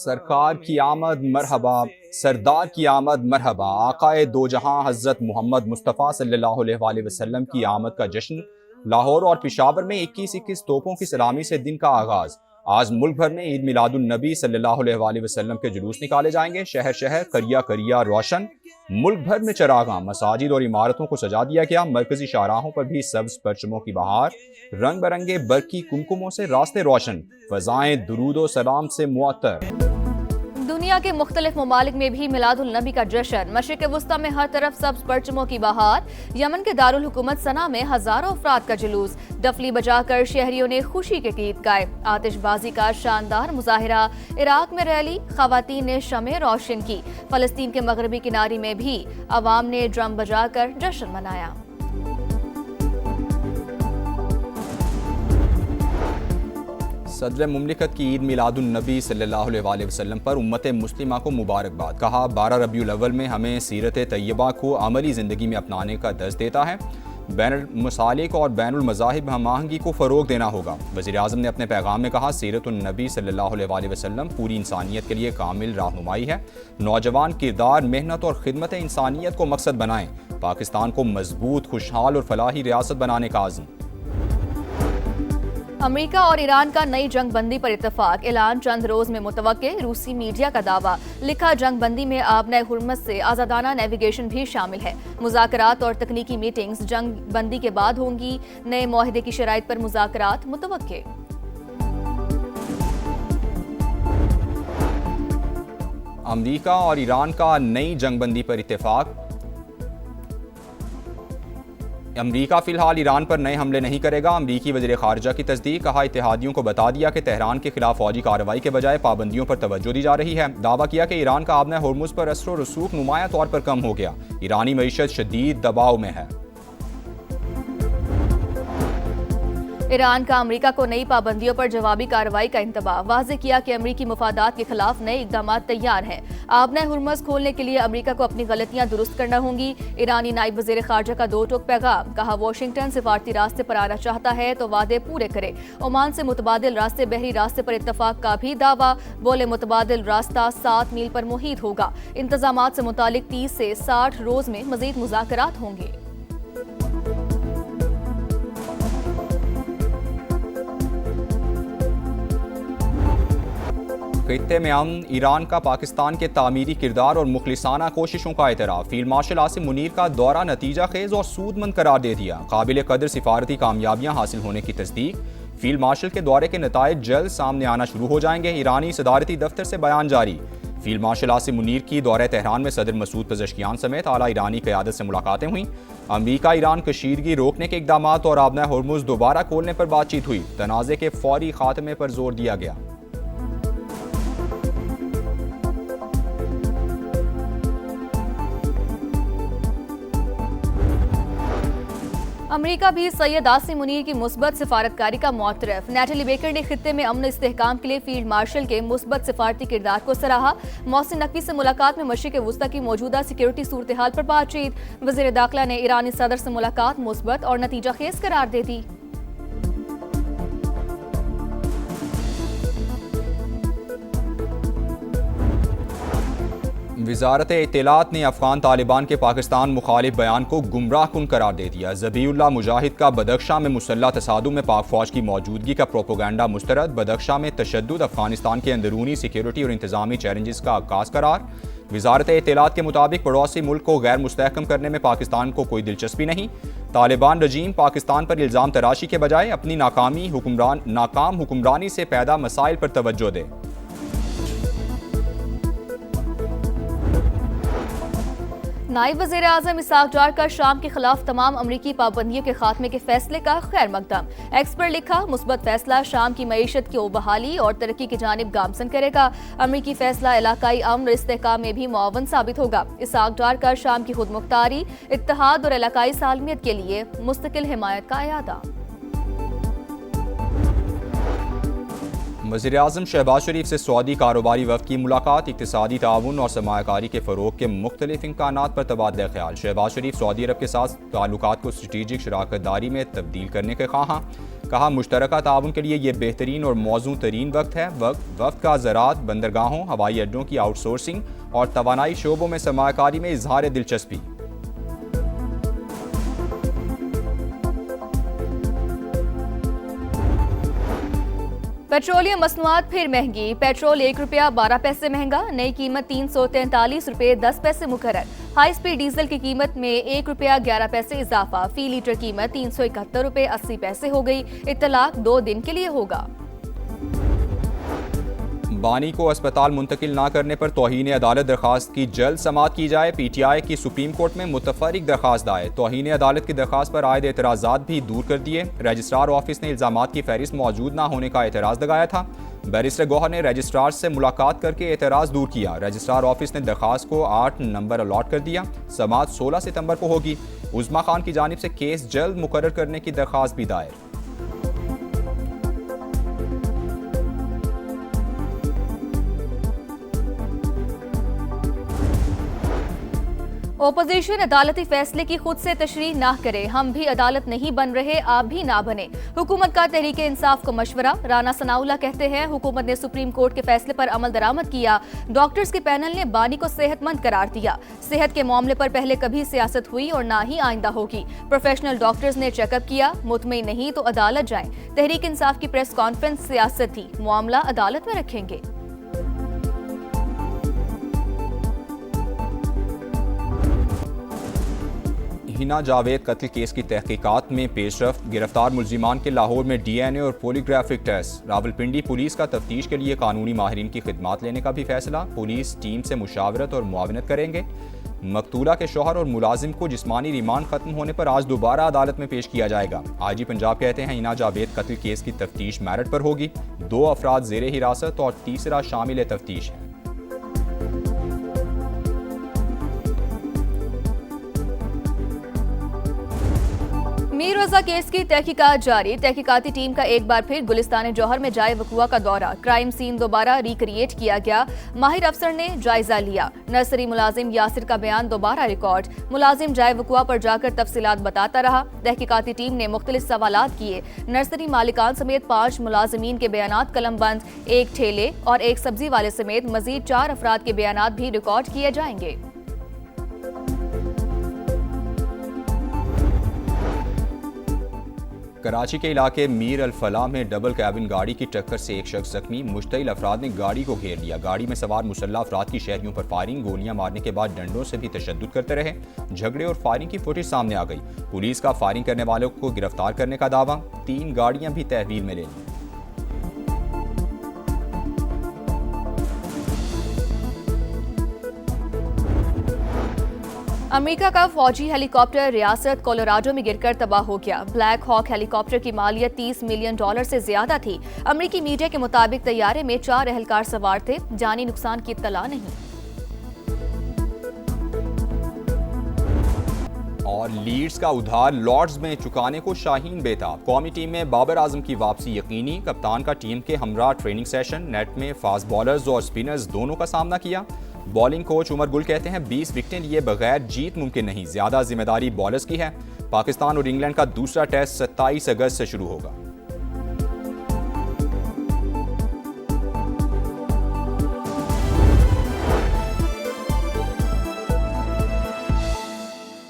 सरकार की आमद मरहबा, सरदार की आमद मरहबा। आकाए दो जहां हज़रत मोहम्मद मुस्तफ़ा सल्लल्लाहु अलैहि वसल्लम की आमद का जश्न। लाहौर और पेशावर में 21-21 तोपों की सलामी से दिन का आगाज। आज मुल्क भर में ईद मिलादुन नबी सल्लल्लाहु अलैहि वसल्लम के जुलूस निकाले जाएंगे। शहर शहर करिया करिया रोशन। मुल्क भर में चरागाह, मसाजिद और इमारतों को सजा दिया गया। मरकजी शाहराहों पर भी सब्ज परचमों की बहार। रंग बिरंगे बरकी कुमकुमों से रास्ते रोशन। फजाएं दुरूदो सलाम से मुअत्तर। दुनिया के मुख्तलिफ ममालिक में भी मिलादुल नबी का जश्न। मशरिक़ वुस्ता में हर तरफ सब्ज परचमों की बहार। यमन के दारुल हुकूमत सना में हजारों अफराद का जुलूस। डफली बजाकर शहरियों ने खुशी के गीत गाए। आतिशबाजी का शानदार मुजाहिरा। इराक में रैली, खवातीन ने शमें रोशन की। फलस्तीन के मगरबी किनारे में भी अवाम ने ड्रम बजाकर जश्न मनाया। सदर मुमलिकत की ईद मिलादुन नबी सल्लल्लाहु अलैहि वसल्लम पर उम्मत मुस्लिमा को मुबारकबाद। कहा, 12 रबीउल अव्वल में हमें सीरत तैयबा को अमली ज़िंदगी में अपनाने का दर्ज देता है। बैनुल मसालिक और बैनुल मज़ाहिब हम आहंगी को फ़रोग देना होगा। वज़ीर आज़म ने अपने पैगाम में कहा, सीरतुन नबी सल्लल्लाहु अलैहि वसल्लम पूरी इंसानियत के लिए कामिल रहनुमाई है। नौजवान किरदार, मेहनत और खिदमत इंसानियत को मकसद बनाएं। पाकिस्तान को मजबूत, खुशहाल और फलाही रियासत बनाने का आज़म। अमेरिका और ईरान का नई जंग बंदी पर इत्तेफाक। ऐलान चंद रोज में मुतवक्के। रूसी मीडिया का दावा। लिखा, जंग बंदी में आबने हुर्मत से आज़ादाना नेविगेशन भी शामिल है। मुज़ाकरात और तकनीकी मीटिंग्स जंग बंदी के बाद होंगी। नए मुआहदे की शराइत पर मुज़ाकरात मुतवक्के। अमेरिका और ईरान का नई जंग बंदी पर इत्तेफाक। अमरीका फिलहाल ईरान पर नए हमले नहीं करेगा। अमरीकी वज़ीर ख़ारिजा की तस्दीक। कहा, इत्तेहादियों को बता दिया कि तेहरान के खिलाफ फौजी कार्रवाई के बजाय पाबंदियों पर तवज्जो दी जा रही है। दावा किया कि ईरान का आबना हुर्मुज़ पर असर व रसूख नुमाया तौर पर कम हो गया। ईरानी मईशत शदीद दबाव में है। ईरान का अमेरिका को नई पाबंदियों पर जवाबी कार्रवाई का इंतबाह। वाज़ेह किया कि अमरीकी मफादात के खिलाफ नए इकदाम तैयार हैं। आबना हुर्मुज़ खोलने के लिए अमरीका को अपनी गलतियां दुरुस्त करना होंगी। ईरानी नायब वज़ीर ख़ारिजा का दो टोक पैगाम। कहा, वाशिंगटन सिफारती रास्ते पर आना चाहता है तो वादे पूरे करे। ओमान से मुतबादिल रास्ते, बहरी रास्ते पर इत्तफाक का भी दावा। बोले, मुतबादिल रास्ता 7 मील पर मुहित होगा। इंतजामात से मुतालिक 30 से 60 रोज में मजीद मुज़ाकरात होंगे। खित्ते में अमन। ईरान का पाकिस्तान के तामीरी किरदार और मुखलिसाना कोशिशों का एतराफ़। फील्ड मार्शल आसिम मुनीर का दौरा नतीजा खेज और सूदमंद करार दे दिया। काबिल कदर सिफारती कामयाबियां हासिल होने की तस्दीक। फील्ड मार्शल के दौरे के नताइज जल्द सामने आना शुरू हो जाएंगे। ईरानी सदारती दफ्तर से बयान जारी। फील्ड मार्शल आसिम मुनीर की दौरे तेहरान में सदर मसूद पज़ेश्कियान समेत आला ईरानी क़यादत से मुलाकातें हुई। अमरीका ईरान कशीदगी रोकने के इक़दाम और आबना हुर्मुज़ दोबारा खोलने पर बातचीत हुई। तनाज़े के फौरी खात्मे पर जोर दिया गया। अमरीका भी सैयद आसिम मुनीर की मुस्बत सिफारतकारी का मुअतरफ। नैटली बेकर ने खित्ते में अमन इस्तेहकाम के लिए फील्ड मार्शल के मुस्बत सिफारती किरदार को सराहा। मोहसिन नकवी से मुलाकात में मशरिक़ वुस्ता की मौजूदा सिक्योरिटी सूरत हाल पर बातचीत। वज़ीर दाखिला ने ईरानी सदर से मुलाकात मुस्बत और नतीजा खेज करार दे दी। वज़ारत इत्तलात ने अफ़गान तालिबान के पाकिस्तान मुखालिफ बयान को गुमराह कुन करार दे दिया। ज़बीउल्लाह मुजाहिद का बदख्शां में मुसल्लह तसादुम में पाक फ़ौज की मौजूदगी का प्रोपोगंडा मुस्तरद। बदख्शां में तशद्दुद अफ़गानिस्तान के अंदरूनी सिक्योरिटी और इंतज़ामी चैलेंजेस का आगाज़ करार। वज़ारत इत्तलात के मुताबिक पड़ोसी मुल्क को गैर मुस्तहकम करने में पाकिस्तान को कोई दिलचस्पी नहीं। तालिबान रजीम पाकिस्तान पर इल्ज़ाम तराशी के बजाय अपनी नाकाम हुक्मरानी से पैदा मसाइल पर तवज्जो दे। नायब वज़ीर आज़म इसाक डार का शाम के खिलाफ तमाम अमरीकी पाबंदियों के खात्मे के फैसले का खैर मकदम। एक्स पर लिखा, मुस्बत फैसला शाम की मईशत की बहाली और तरक्की की जानिब गामसन करेगा। अमरीकी फैसला इलाकाई अमन और इस्तेहकाम में भी मुआवन साबित होगा। इसाक डार का शाम की खुद मुख्तारी, इत्तेहाद और इलाकाई सालमियत के लिए मुस्तकिल हिमायत का अयादा। वज़ीर आज़म शहबाज शरीफ से सऊदी कारोबारी वफ़द की मुलाकात। इक़्तिसादी ताउन और सरमायाकारी के फ़रोग़ के मुख्तलिफ़ इम्कानात पर तबादला ख्याल। शहबाज शरीफ सऊदी अरब के साथ ताल्लुकात को स्ट्रेटेजिक शराकत दारी में तब्दील करने के ख्वाहां। कहा मुश्तरका ताउन के लिए ये बेहतरीन और मौजूद तरीन वक्त है। वक्त का ज़राअत, बंदरगाहों, हवाई अड्डों की आउटसोर्सिंग और तवानाई शोबों में सरमायाकारी में इजहार दिलचस्पी। पेट्रोलियम मसनूआत फिर महंगी। पेट्रोल 1 रुपया 12 पैसे महंगा, नई कीमत 343 रुपये 10 पैसे मुकर्रर। हाई स्पीड डीजल की कीमत में 1 रुपया 11 पैसे इजाफा, फी लीटर कीमत 371 रुपये 80 पैसे हो गई। इत्तलाक 2 दिन के लिए होगा। बानी को अस्पताल मुंतकिल ना करने पर तौहीन अदालत दरखास्त की जल्द समाअत की जाए। PTI की सुप्रीम कोर्ट में मुतफरिक दरखास्त दायर। तौहीन अदालत की दरखास्त पर आयद एतराज़ात भी दूर कर दिए। रजिस्ट्रार ऑफिस ने इल्ज़ामात की फहरिस्त मौजूद ना होने का एतराज़ लगाया था। बैरिस्टर गौहर ने रजिस्ट्रार से मुलाकात करके एतराज़ दूर किया। रजिस्ट्रार ऑफिस ने दरखास्त को 8 नंबर अलॉट कर दिया। समाअत 16 सितंबर को होगी। उज़मा खान की जानिब से केस जल्द मुकर्रर करने की दरखास्त भी दायर। ओपोजिशन अदालती फैसले की खुद से तशरीह ना करे। हम भी अदालत नहीं बन रहे, आप भी ना बने। हुकूमत का तहरीक इंसाफ को मशवरा। राना सनाउल्लाह कहते हैं हुकूमत ने सुप्रीम कोर्ट के फैसले पर अमल दरामद किया। डॉक्टर्स के पैनल ने बानी को सेहतमंद करार दिया। सेहत के मामले पर पहले कभी सियासत हुई और ना ही आइंदा होगी। प्रोफेशनल डॉक्टर्स ने चेकअप किया, मुतमईन नहीं तो अदालत जाएं। तहरीक इंसाफ की प्रेस कॉन्फ्रेंस सियासत थी, मामला अदालत में रखेंगे। हिना जावेद कत्ल केस की तहकीकात में पेशरफ। गिरफ्तार मुलजिमान के लाहौर में DNA और पोलीग्राफिक टेस्ट। रावलपिंडी पुलिस का तफ्तीश के लिए कानूनी माहिरीन की खिदमात लेने का भी फैसला। पुलिस टीम से मुशावरत और मुआवनत करेंगे। मकतूला के शौहर और मुलाजिम को जिस्मानी रिमांड खत्म होने पर आज दोबारा अदालत में पेश किया जाएगा। IG पंजाब कहते हैं हिना जावेद कत्ल केस की तफ्तीश मेरिट पर होगी। 2 अफराद ज़ेरे हिरासत और तीसरा शामिल तफ्तीश है। मीर रजा केस की तहकीकात जारी। तहकीकाती टीम का एक बार फिर गुलिस्तान जौहर में जाए वकुआ का दौरा। क्राइम सीन दोबारा रिक्रिएट किया गया। माहिर अफसर ने जायजा लिया। नर्सरी मुलाजिम यासिर का बयान दोबारा रिकॉर्ड। मुलाजिम जाए वकुआ पर जाकर तफसीलात बताता रहा। तहकीकाती टीम ने मुख्तलिफ सवालात किए। नर्सरी मालिकान समेत 5 मुलाजिमीन के बयानात कलमबंद, 1 ठेले और 1 सब्जी वाले समेत मजीद 4 अफराद के बयानात भी रिकॉर्ड किए जाएंगे। कराची के इलाके मीर अल फलाह में डबल कैबिन गाड़ी की टक्कर से एक शख्स जख्मी। मुश्तइल अफराद ने गाड़ी को घेर लिया। गाड़ी में सवार मुसल्लह अफराद की शहरियों पर फायरिंग, गोलियां मारने के बाद डंडों से भी तशद्दुद करते रहे। झगड़े और फायरिंग की फुटेज सामने आ गई। पुलिस का फायरिंग करने वालों को गिरफ्तार करने का दावा। 3 गाड़ियां भी तहवील में ले ली। अमेरिका का फौजी हेलीकॉप्टर रियासत कोलोराडो में गिरकर तबाह हो गया। ब्लैक हॉक हेलीकॉप्टर की मालियत $30 मिलियन से ज्यादा थी। अमेरिकी मीडिया के मुताबिक तैयारे में 4 एहलकार सवार थे। जानी नुकसान की इत्तला नहीं। और लीड्स का उधार लॉर्ड्स में चुकाने को शाहीन बेताब। कौमी टीम में बाबर आजम की वापसी यकीनी। कप्तान का टीम के हमरा ट्रेनिंग सेशन। नेट में फास्ट बॉलर्स और स्पिनर्स दोनों का सामना किया। बॉलिंग कोच उमर गुल कहते हैं 20 विकेटें लिए बगैर जीत मुमकिन नहीं, ज्यादा जिम्मेदारी बॉलर्स की है। पाकिस्तान और इंग्लैंड का दूसरा टेस्ट 27 अगस्त से शुरू होगा।